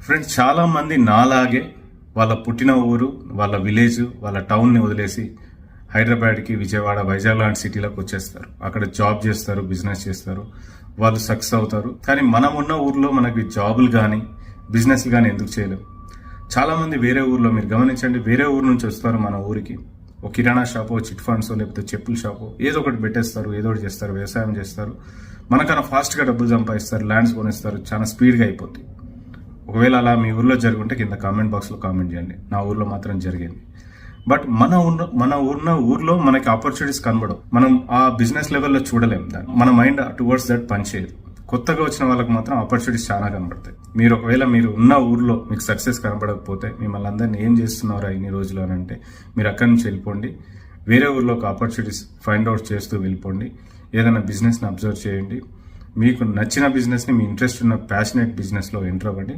Friends, చాలా మంది నాలాగే వాళ్ళ పుట్టిన ఊరు, వాళ్ళ విలేజ్, వాళ్ళ టౌన్ని వదిలేసి హైదరాబాద్కి, విజయవాడ, వైజాగ్ లాంటి సిటీలకు వచ్చేస్తారు. అక్కడ జాబ్ చేస్తారు, బిజినెస్ చేస్తారు, వాళ్ళు సక్సెస్ అవుతారు. కానీ మనం ఉన్న ఊర్లో మనకి జాబులు కానీ బిజినెస్లు కానీ ఎందుకు చేయలేము? చాలా మంది వేరే ఊర్లో, మీరు గమనించండి, వేరే ఊరు నుంచి వస్తారు మన ఊరికి. ఒక కిరాణా షాపు, చిట్ ఫండ్స్, లేకపోతే చెప్పుల షాపు, ఏదో ఒకటి పెట్టేస్తారు, ఏదో ఒకటి చేస్తారు, వ్యవసాయం చేస్తారు, మనకన్నా ఫాస్ట్గా డబ్బులు సంపాదిస్తారు, ల్యాండ్స్ కొనేస్తారు, చాలా స్పీడ్గా అయిపోద్ది. ఒకవేళ అలా మీ ఊర్లో జరుగుంటే కింద కామెంట్ బాక్స్లో కామెంట్ చేయండి. నా ఊర్లో మాత్రం జరిగింది. బట్ మన ఊర్లో మనకి ఆపర్చునిటీస్ కనబడవు. మనం ఆ బిజినెస్ లెవెల్లో చూడలేం దాన్ని. మన మైండ్ టువర్డ్స్ దట్ పనిచేయదు. కొత్తగా వచ్చిన వాళ్ళకి మాత్రం ఆపర్చునిటీస్ చాలా కనబడతాయి. మీరు ఒకవేళ మీరు ఉన్న ఊర్లో మీకు సక్సెస్ కనబడకపోతే మిమ్మల్ని అందరినీ ఏం చేస్తున్నారా ఇన్ని రోజులు అని అంటే మీరు అక్కడి నుంచి వెళ్ళిపోండి. వేరే ఊర్లో ఒక ఆపర్చునిటీస్ ఫైండ్ అవుట్ చేస్తూ వెళ్ళిపోండి. ఏదైనా బిజినెస్ని అబ్జర్వ్ చేయండి. మీకు నచ్చిన బిజినెస్ని, మీ ఇంట్రెస్ట్ ఉన్న ప్యాషనేట్ బిజినెస్లో ఎంటర్ అవ్వండి.